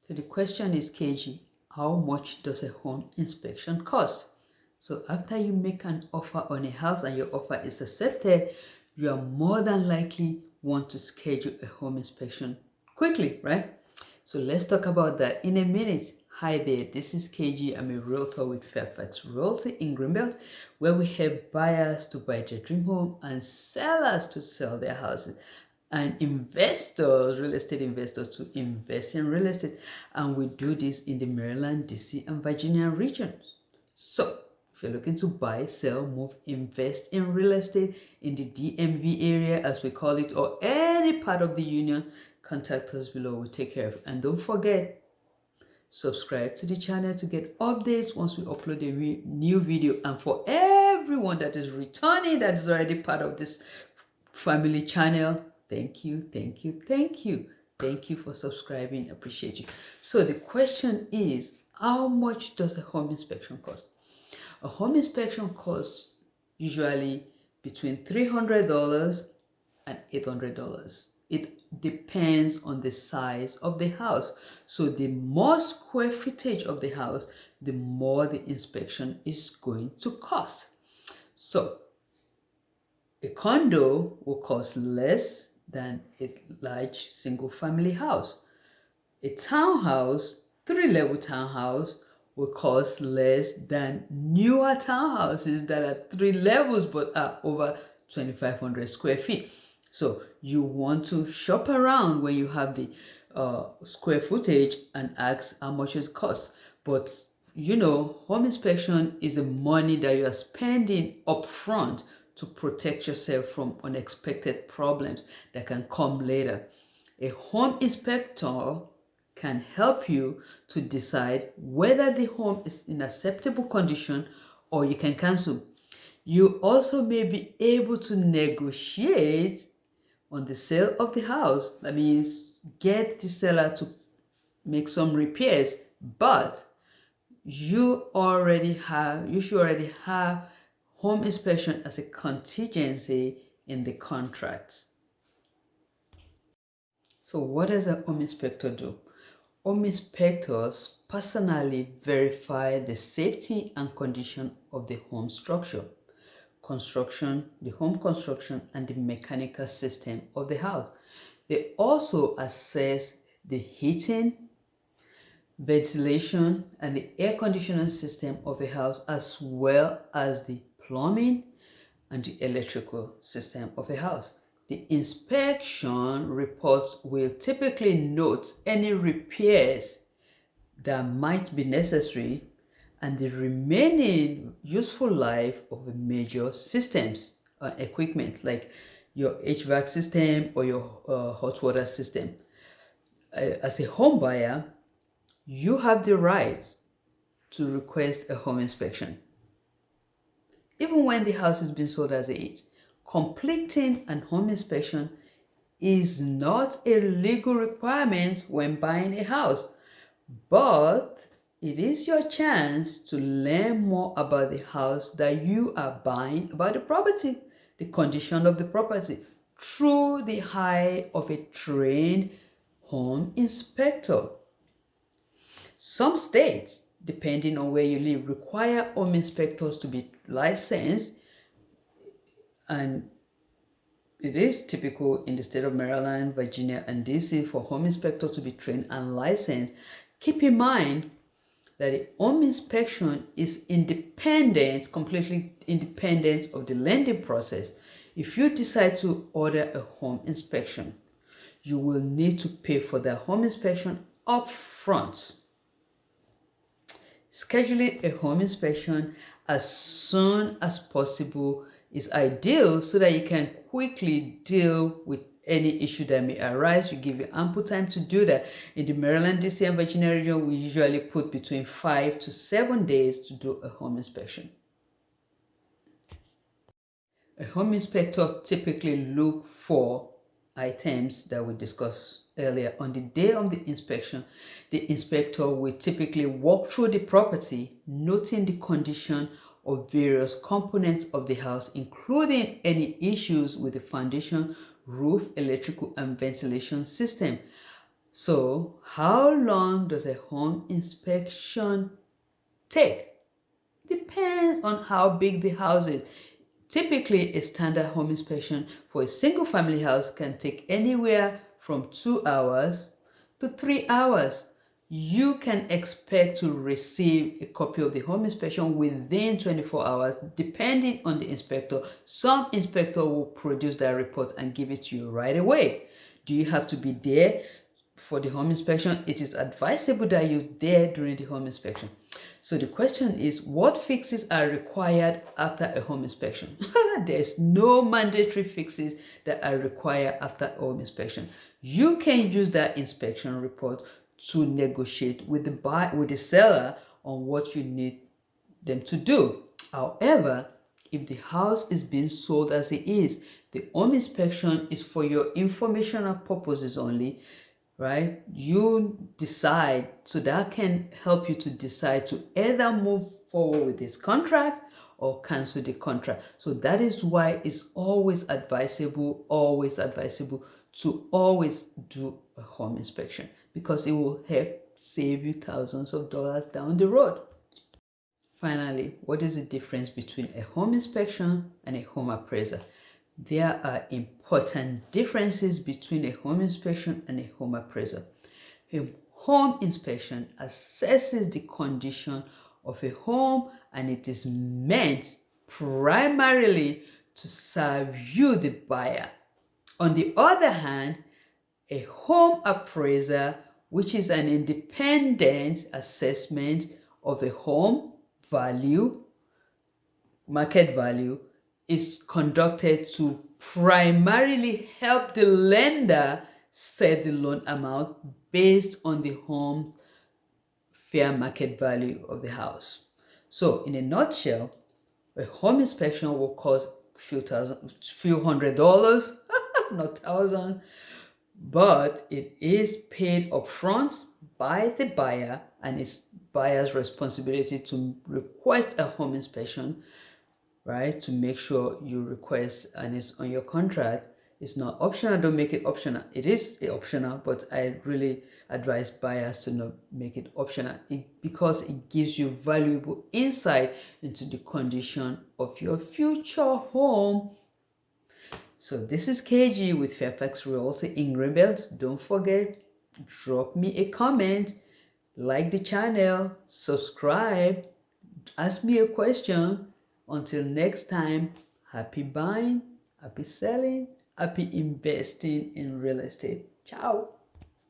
So the question is, KG, how much does a home inspection cost? So after you make an offer on a house and your offer is accepted, you are more than likely want to schedule a home inspection quickly, right? So let's talk about that in a minute. Hi there, this is KG. I'm a realtor with Fairfax Realty in Greenbelt, where we help buyers to buy their dream home and sellers to sell their houses, and investors, real estate investors, to invest in real estate. And we do this in the Maryland, DC, and Virginia regions. So if you're looking to buy, sell, move, invest in real estate in the DMV area, as we call it, or any part of the union, contact us below. We'll take care of it. And don't forget, subscribe to the channel to get updates once we upload a new video. And for everyone that is returning, that is already part of this family channel, thank you, thank you, thank you. Thank you for subscribing. Appreciate you. So the question is, how much does a home inspection cost? A home inspection costs usually between $300 and $800. It depends on the size of the house. So the more square footage of the house, the more the inspection is going to cost. So a condo will cost less than a large single family house. A townhouse, 3-level townhouse, will cost less than newer townhouses that are 3 levels but are over 2,500 square feet. So you want to shop around when you have the square footage and ask how much it costs. But you know, home inspection is the money that you are spending upfront to protect yourself from unexpected problems that can come later. A home inspector can help you to decide whether the home is in acceptable condition or you can cancel. You also may be able to negotiate on the sale of the house. That means get the seller to make some repairs, but you should already have home inspection as a contingency in the contract. So what does a home inspector do? Home inspectors personally verify the safety and condition of the home structure, the home construction, and the mechanical system of the house. They also assess the heating, ventilation, and the air conditioning system of a house, as well as the plumbing and the electrical system of a house. The inspection reports will typically note any repairs that might be necessary and the remaining useful life of the major systems or equipment, like your HVAC system or your hot water system. As a home buyer, you have the right to request a home inspection. Even when the house is being sold as is, completing an home inspection is not a legal requirement when buying a house, but it is your chance to learn more about the house that you are buying, about the property, the condition of the property, through the eye of a trained home inspector. Some states, depending on where you live, require home inspectors to be licensed, and it is typical in the state of Maryland, Virginia, and DC for home inspectors to be trained and licensed. Keep in mind that the home inspection is independent, completely independent of the lending process. If you decide to order a home inspection, you will need to pay for the home inspection up front. Scheduling a home inspection as soon as possible is ideal so that you can quickly deal with any issue that may arise. We give you ample time to do that. In the Maryland, DC, and Virginia region, we usually put between 5 to 7 days to do a home inspection. A home inspector typically look for items that we discussed earlier. On the day of the inspection, the inspector will typically walk through the property, noting the condition of various components of the house, including any issues with the foundation, roof, electrical, and ventilation system. So how long does a home inspection take? Depends on how big the house is. Typically, a standard home inspection for a single family house can take anywhere from 2 hours to 3 hours. You can expect to receive a copy of the home inspection within 24 hours, depending on the inspector. Some inspector will produce that report and give it to you right away. Do you have to be there for the home inspection? It is advisable that you're there during the home inspection. So the question is, what fixes are required after a home inspection? There's no mandatory fixes that are required after a home inspection. You can use that inspection report to negotiate with the seller on what you need them to do. However, if the house is being sold as it is, the home inspection is for your informational purposes only, right? You decide, so that can help you to decide to either move forward with this contract or cancel the contract. So that is why it's always advisable to always do a home inspection, because it will help save you thousands of dollars down the road. Finally, what is the difference between a home inspection and a home appraiser? There are important differences between a home inspection and a home appraiser. A home inspection assesses the condition of a home, and it is meant primarily to serve you, the buyer. On the other hand, a home appraiser, which is an independent assessment of a home value, market value, is conducted to primarily help the lender set the loan amount based on the home's fair market value of the house. So in a nutshell, a home inspection will cost few $100, not thousands, but it is paid upfront by the buyer, and it's buyer's responsibility to request a home inspection, right? To make sure you request and it's on your contract. It's not optional. Don't make it optional. It is optional, but I really advise buyers to not make it optional, because it gives you valuable insight into the condition of your future home. So this is KG with Fairfax Realty in Greenbelt. Don't forget, drop me a comment, like the channel, subscribe, ask me a question. Until next time, happy buying, happy selling, happy investing in real estate. Ciao.